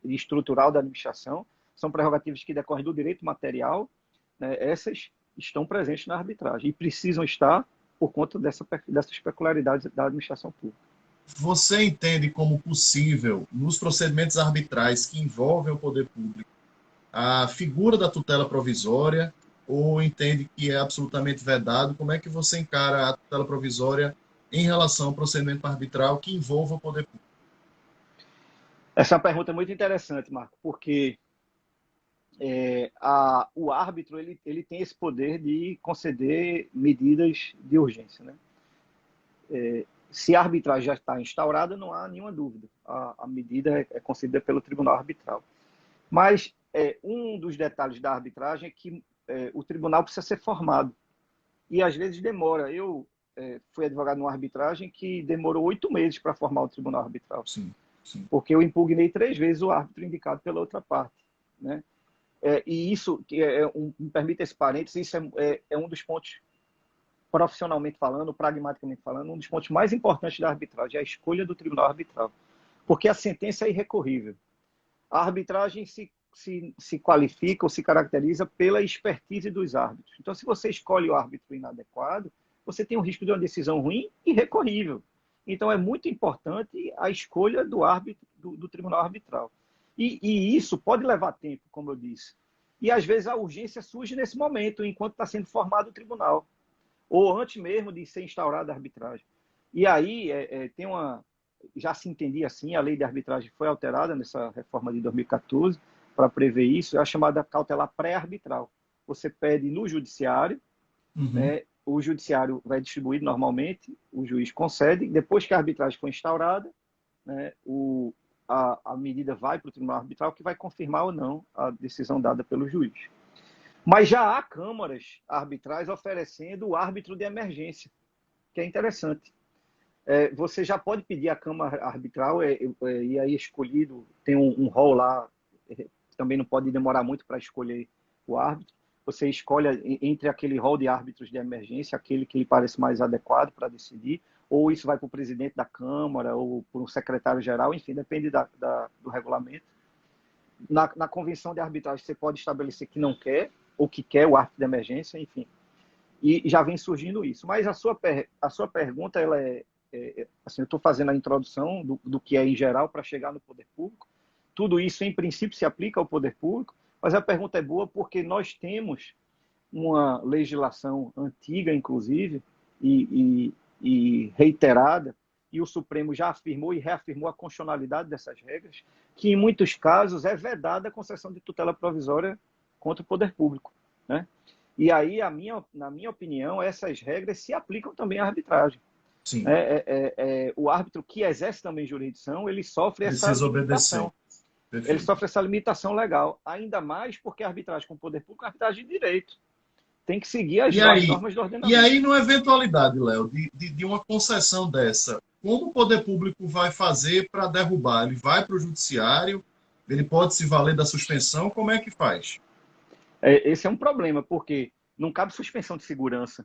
estrutural da administração, são prerrogativas que decorrem do direito material, né? Essas estão presentes na arbitragem e precisam estar por conta dessas peculiaridades da administração pública. Você entende como possível, nos procedimentos arbitrais que envolvem o poder público, a figura da tutela provisória, ou entende que é absolutamente vedado? Como é que você encara a tutela provisória em relação ao procedimento arbitral que envolva o poder público? Essa é uma pergunta muito interessante, Marco, porque o árbitro ele tem esse poder de conceder medidas de urgência, né? Se a arbitragem já está instaurada, não há nenhuma dúvida. A medida é concedida pelo tribunal arbitral. Mas um dos detalhes da arbitragem é que o tribunal precisa ser formado. E às vezes demora. Eu fui advogado numa arbitragem que demorou 8 meses para formar o tribunal arbitral. Sim, sim. Porque eu impugnei 3 vezes o árbitro indicado pela outra parte, né? E isso, me permite esse parênteses, isso é um dos pontos, profissionalmente falando, pragmaticamente falando, um dos pontos mais importantes da arbitragem, é a escolha do tribunal arbitral. Porque a sentença é irrecorrível. A arbitragem se qualifica ou se caracteriza pela expertise dos árbitros. Então, se você escolhe o árbitro inadequado, você tem o risco de uma decisão ruim e irrecorrível. Então, é muito importante a escolha do árbitro, do tribunal arbitral. E isso pode levar tempo, como eu disse. E, às vezes, a urgência surge nesse momento, enquanto está sendo formado o tribunal, ou antes mesmo de ser instaurada a arbitragem. E aí, já se entendia assim, a lei de arbitragem foi alterada nessa reforma de 2014 para prever isso, é a chamada cautelar pré-arbitral. Você pede no judiciário, né, o judiciário vai distribuir normalmente, o juiz concede, depois que a arbitragem foi instaurada, né, a medida vai para o tribunal arbitral, que vai confirmar ou não a decisão dada pelo juiz. Mas já há câmaras arbitrais oferecendo o árbitro de emergência, que é interessante. Você já pode pedir a câmara arbitral, e aí escolhido, tem um rol lá, também não pode demorar muito para escolher o árbitro. Você escolhe entre aquele rol de árbitros de emergência, aquele que lhe parece mais adequado para decidir, ou isso vai para o presidente da Câmara, ou para o secretário-geral, enfim, depende do regulamento. Na convenção de arbitragem, você pode estabelecer que não quer, ou que quer o árbitro de emergência, enfim. E já vem surgindo isso. Mas a sua pergunta, ela assim, eu estou fazendo a introdução do que é em geral para chegar no poder público. Tudo isso, em princípio, se aplica ao poder público, mas a pergunta é boa porque nós temos uma legislação antiga, inclusive, e reiterada, e o Supremo já afirmou e reafirmou a constitucionalidade dessas regras, que em muitos casos é vedada a concessão de tutela provisória contra o poder público, né? E aí, na minha opinião, essas regras se aplicam também à arbitragem. Sim. O árbitro que exerce também jurisdição, ele sofre essa limitação. Ele sofre essa limitação legal, ainda mais porque a arbitragem com o poder público é arbitragem de direito. Tem que seguir as normas do ordenamento. E aí, numa eventualidade, Léo, de uma concessão dessa, como o poder público vai fazer para derrubar? Ele vai para o judiciário? Ele pode se valer da suspensão? Como é que faz? Esse é um problema, porque não cabe suspensão de segurança,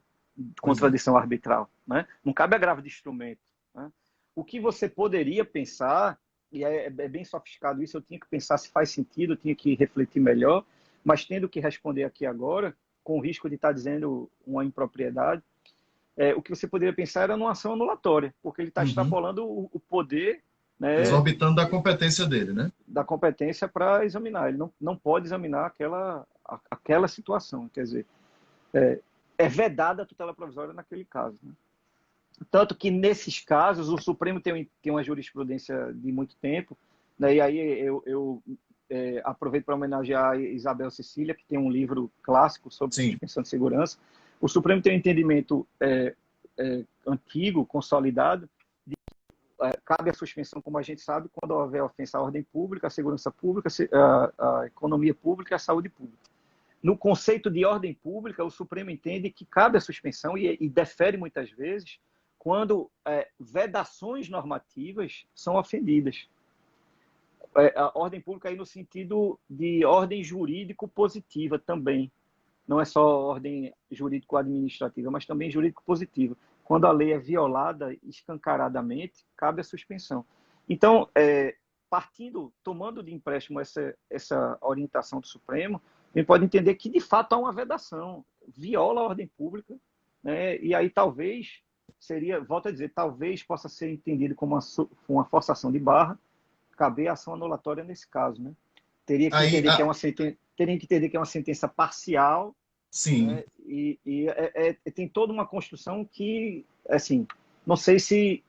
contradição arbitral, né? Não cabe agravo de instrumento, né? O que você poderia pensar, e é bem sofisticado isso, eu tinha que pensar se faz sentido, eu tinha que refletir melhor, mas tendo que responder aqui agora, com o risco de estar dizendo uma impropriedade, o que você poderia pensar era numa ação anulatória, porque ele está extrapolando o poder, né, exorbitando da competência dele, né? Da competência para examinar. Ele não pode examinar aquela situação. Quer dizer, é vedada a tutela provisória naquele caso, né? Tanto que, nesses casos, o Supremo tem uma jurisprudência de muito tempo, né? E aí eu aproveito para homenagear a Isabel Cecília, que tem um livro clássico sobre suspensão de segurança. O Supremo tem um entendimento antigo, consolidado, cabe a suspensão, como a gente sabe, quando houver ofensa à ordem pública, à segurança pública, à economia pública e à saúde pública. No conceito de ordem pública, o Supremo entende que cabe a suspensão e defere muitas vezes quando vedações normativas são ofendidas. A ordem pública aí no sentido de ordem jurídico positiva também. Não é só ordem jurídico-administrativa, mas também jurídico-positiva. Quando a lei é violada escancaradamente, cabe a suspensão. Então, tomando de empréstimo essa orientação do Supremo, a gente pode entender que, de fato, há uma vedação, viola a ordem pública, né? E aí talvez volto a dizer, talvez possa ser entendido como uma forçação de barra, caber a ação anulatória nesse caso, né? Teria que entender que é uma sentença parcial. Sim. Né? Tem toda uma construção que, assim, não sei se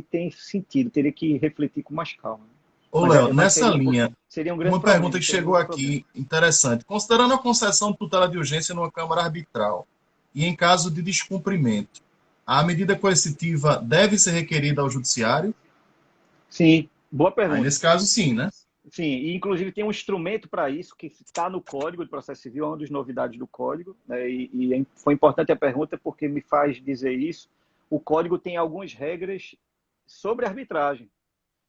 tem sentido, teria que refletir com mais calma. Ô, Léo, nessa linha, seria um grande uma pergunta que chegou aqui, interessante. Considerando a concessão de tutela de urgência numa Câmara Arbitral e em caso de descumprimento, a medida coercitiva deve ser requerida ao Judiciário? Sim, boa pergunta. Aí, nesse caso, sim, né? Sim, e inclusive tem um instrumento para isso que está no Código de Processo Civil, é uma das novidades do Código, né? Foi importante a pergunta porque me faz dizer isso. O Código tem algumas regras sobre arbitragem.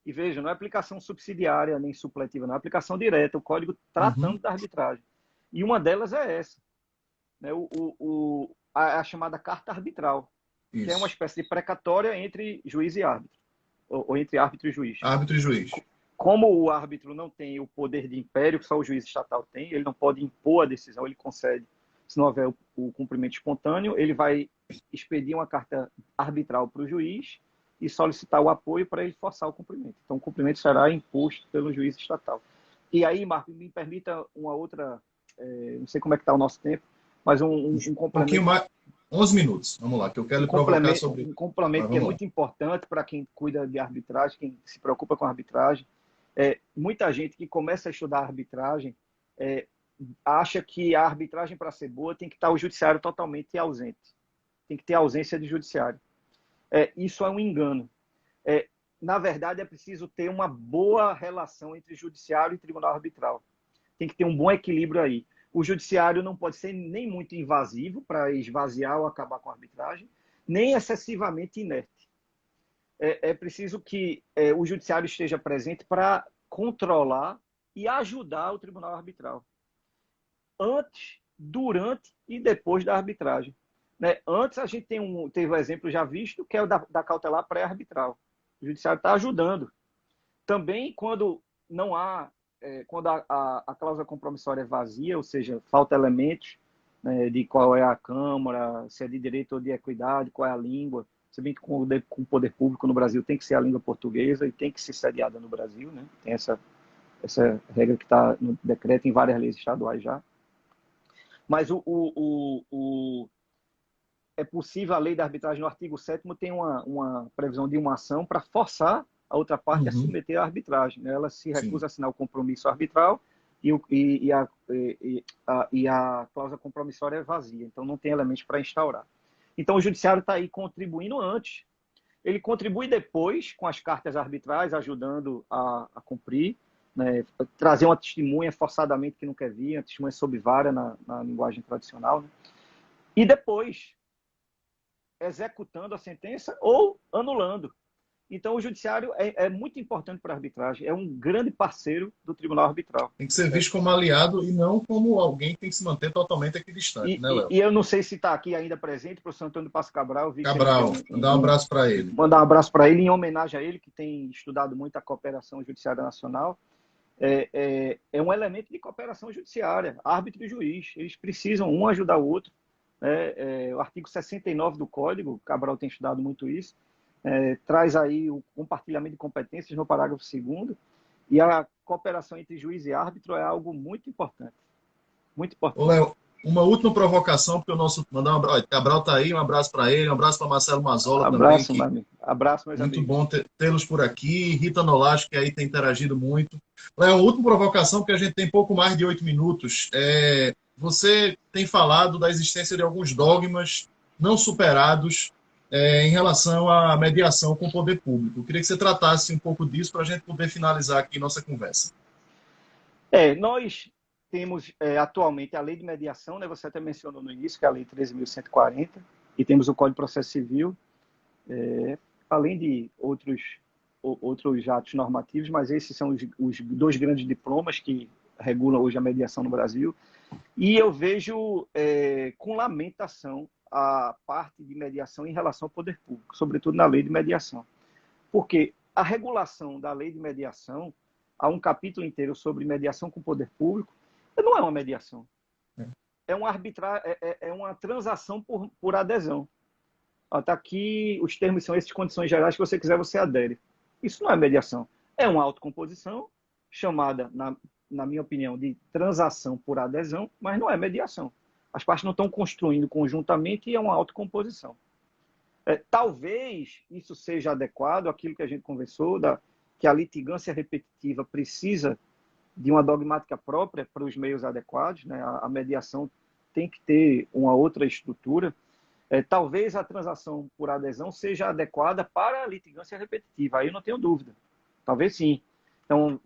E veja, não é aplicação subsidiária nem supletiva, não é aplicação direta, o Código tratando da arbitragem. E uma delas é essa, né? A chamada carta arbitral, Isso. que é uma espécie de precatória entre juiz e árbitro, ou entre árbitro e juiz. Árbitro e juiz. Como o árbitro não tem o poder de império, que só o juiz estatal tem, ele não pode impor a decisão, ele concede. Se não houver o cumprimento espontâneo, ele vai expedir uma carta arbitral para o juiz e solicitar o apoio para ele forçar o cumprimento. Então, o cumprimento será imposto pelo juiz estatal. E aí, Marco, me permita uma outra, não sei como é que está o nosso tempo, mas um complemento. Um pouquinho mais, 11 minutos, vamos lá, que eu quero lhe provocar sobre... Um complemento que é muito importante para quem cuida de arbitragem, quem se preocupa com arbitragem. Muita gente que começa a estudar arbitragem acha que a arbitragem, para ser boa, tem que estar o judiciário totalmente ausente. Tem que ter ausência de judiciário. Isso é um engano. Na verdade, é preciso ter uma boa relação entre judiciário e tribunal arbitral. Tem que ter um bom equilíbrio aí. O judiciário não pode ser nem muito invasivo para esvaziar ou acabar com a arbitragem, nem excessivamente inerte. É preciso que o judiciário esteja presente para controlar e ajudar o tribunal arbitral. Antes, durante e depois da arbitragem. Né? Antes, a gente teve um exemplo já visto, que é o da cautelar pré-arbitral. O judiciário está ajudando. Também, quando não há, quando a cláusula compromissória é vazia, ou seja, falta elementos, né, de qual é a Câmara, se é de direito ou de equidade, qual é a língua. Se bem que com o poder público no Brasil tem que ser a língua portuguesa e tem que ser sediada no Brasil, né? Tem essa regra que está no decreto em várias leis estaduais já. Mas é possível, a lei da arbitragem no artigo 7º tem uma previsão de uma ação para forçar a outra parte a submeter à arbitragem. Né? Ela se recusa a assinar o compromisso arbitral e a cláusula compromissória é vazia, então não tem elementos para instaurar. Então, o judiciário está aí contribuindo antes. Ele contribui depois com as cartas arbitrais, ajudando a cumprir, né? Trazer uma testemunha forçadamente que não quer vir, uma testemunha sob vara na linguagem tradicional. Né? E depois, executando a sentença ou anulando. Então, o judiciário é muito importante para a arbitragem, é um grande parceiro do tribunal arbitral. Tem que ser visto como aliado e não como alguém que tem que se manter totalmente equidistante, né, Léo? E eu não sei se está aqui ainda presente, o professor Antônio Passo Cabral. Mandar um abraço para ele. Mandar um abraço para ele, em homenagem a ele, que tem estudado muito a cooperação judiciária nacional. É um elemento de cooperação judiciária, árbitro e juiz. Eles precisam um ajudar o outro. O artigo 69 do Código, Cabral tem estudado muito isso, traz aí o compartilhamento de competências no parágrafo 2º, e a cooperação entre juiz e árbitro é algo muito importante. Muito importante. Ô, Léo, uma última provocação, porque o nosso Cabral está aí, um abraço para ele, um abraço para Marcelo Mazola também. Abraço, meus amigos. Muito bom tê-los por aqui. Rita Nolasco, que aí tem interagido muito. Léo, uma última provocação, porque a gente tem pouco mais de 8 minutos. Você tem falado da existência de alguns dogmas não superados em relação à mediação com o poder público. Eu queria que você tratasse um pouco disso para a gente poder finalizar aqui nossa conversa. Nós temos atualmente a lei de mediação, né? Você até mencionou no início, que é a lei 13.140, e temos o Código de Processo Civil, além de outros atos normativos, mas esses são os dois grandes diplomas que regulam hoje a mediação no Brasil. E eu vejo com lamentação a parte de mediação em relação ao poder público, sobretudo na lei de mediação. Porque a regulação da lei de mediação, há um capítulo inteiro sobre mediação com o poder público, não é uma mediação. É uma transação por adesão. Está aqui, os termos são esses, condições gerais, que você quiser, você adere. Isso não é mediação. É uma autocomposição, chamada, na minha opinião, de transação por adesão, mas não é mediação. As partes não estão construindo conjuntamente e é uma autocomposição. Talvez isso seja adequado àquilo que a gente conversou, que a litigância repetitiva precisa de uma dogmática própria para os meios adequados, né? A mediação tem que ter uma outra estrutura. Talvez a transação por adesão seja adequada para a litigância repetitiva, aí eu não tenho dúvida. Talvez sim. Então,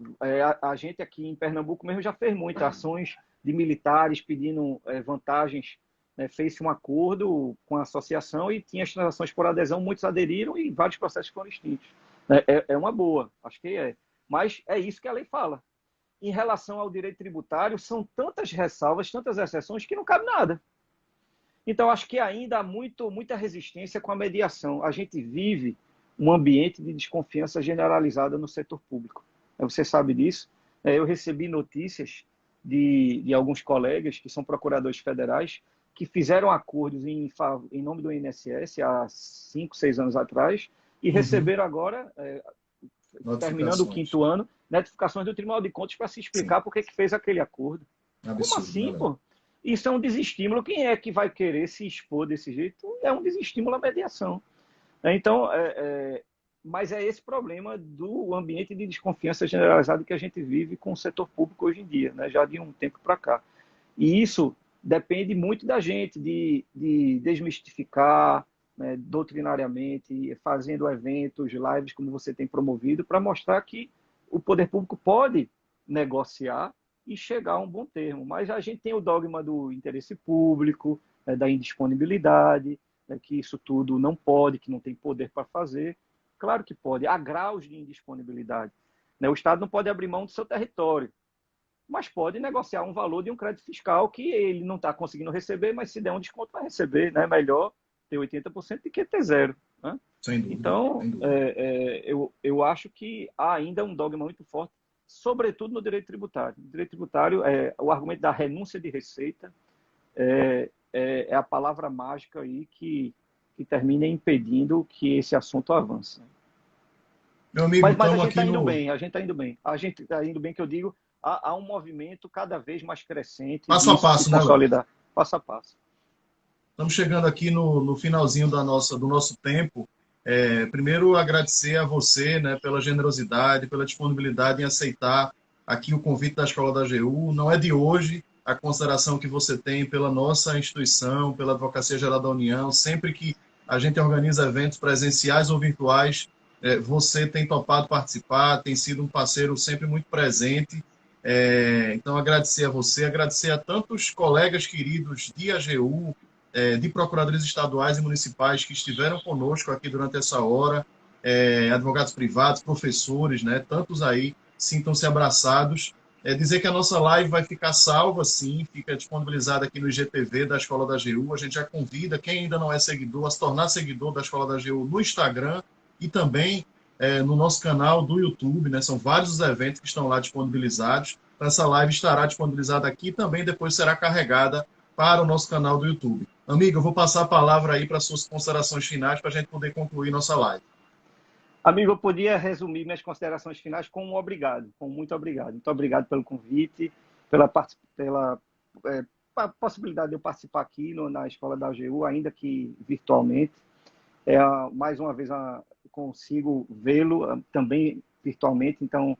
a gente aqui em Pernambuco mesmo já fez muitas ações de militares pedindo vantagens, né? Fez-se um acordo com a associação e tinha as transações por adesão, muitos aderiram e vários processos foram extintos. É uma boa, acho que é. Mas é isso que a lei fala. Em relação ao direito tributário, são tantas ressalvas, tantas exceções, que não cabe nada. Então, acho que ainda há muita resistência com a mediação. A gente vive um ambiente de desconfiança generalizada no setor público. Você sabe disso. Eu recebi notícias de alguns colegas que são procuradores federais que fizeram acordos em nome do INSS há 5, 6 anos atrás e receberam agora, terminando o 5º ano, notificações do Tribunal de Contas para se explicar por que fez aquele acordo. Absurdo, como assim, pô? Isso é um desestímulo. Quem é que vai querer se expor desse jeito? É um desestímulo à mediação. Então, mas é esse problema do ambiente de desconfiança generalizada que a gente vive com o setor público hoje em dia, né? Já de um tempo para cá. E isso depende muito da gente, de desmistificar, né, doutrinariamente, fazendo eventos, lives como você tem promovido, para mostrar que o poder público pode negociar e chegar a um bom termo. Mas a gente tem o dogma do interesse público, da indisponibilidade, que isso tudo não pode, que não tem poder para fazer. Claro que pode, há graus de indisponibilidade. O Estado não pode abrir mão do seu território, mas pode negociar um valor de um crédito fiscal que ele não está conseguindo receber, mas se der um desconto vai receber. Né? É melhor ter 80% do que ter zero. Né? Sem dúvida, então, sem dúvida. Eu acho que há ainda um dogma muito forte, sobretudo no direito tributário. No direito tributário, o argumento da renúncia de receita é a palavra mágica aí que termina impedindo que esse assunto avance. Meu amigo, mas a gente está indo bem, a gente está indo bem. A gente está indo bem, que eu digo, há um movimento cada vez mais crescente. Passo a passo, né, consolidar. Passo a passo. Estamos chegando aqui no finalzinho do nosso tempo. Primeiro, agradecer a você, né, pela generosidade, pela disponibilidade em aceitar aqui o convite da Escola da AGU. Não é de hoje a consideração que você tem pela nossa instituição, pela Advocacia Geral da União. Sempre que a gente organiza eventos presenciais ou virtuais, você tem topado participar, tem sido um parceiro sempre muito presente. Então, agradecer a você, agradecer a tantos colegas queridos de AGU, de procuradores estaduais e municipais que estiveram conosco aqui durante essa hora, advogados privados, professores, né, tantos aí, sintam-se abraçados. Dizer que a nossa live vai ficar salva, sim, fica disponibilizada aqui no IGTV da Escola da AGU. A gente já convida quem ainda não é seguidor a se tornar seguidor da Escola da AGU no Instagram e também no nosso canal do YouTube, né? São vários os eventos que estão lá disponibilizados. Essa live estará disponibilizada aqui e também depois será carregada para o nosso canal do YouTube. Amigo, eu vou passar a palavra aí para suas considerações finais para a gente poder concluir nossa live. Amigo, eu podia resumir minhas considerações finais com um obrigado, com muito obrigado. Muito obrigado pelo convite, pela possibilidade de eu participar aqui na Escola da AGU, ainda que virtualmente. Mais uma vez, consigo vê-lo também virtualmente, então,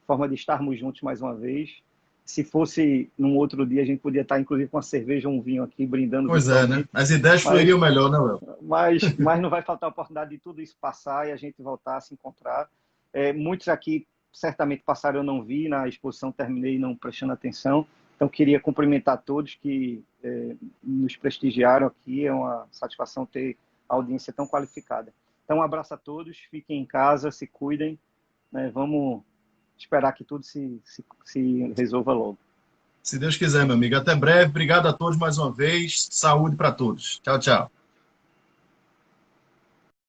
forma de estarmos juntos mais uma vez. se fosse num outro dia, a gente podia estar, inclusive, com uma cerveja ou um vinho aqui, brindando Pois é, né? virtualmente. As ideias Mas, fluiriam melhor, né, Léo? mas não vai faltar a oportunidade de tudo isso passar e a gente voltar a se encontrar. Muitos aqui certamente passaram, eu não vi, na exposição terminei não prestando atenção. Então, queria cumprimentar todos que nos prestigiaram aqui. É uma satisfação ter a audiência tão qualificada. Então, um abraço a todos, fiquem em casa, se cuidem, né? Vamos esperar que tudo se resolva logo. Se Deus quiser, meu amigo. Até breve. Obrigado a todos mais uma vez. Saúde para todos. Tchau, tchau.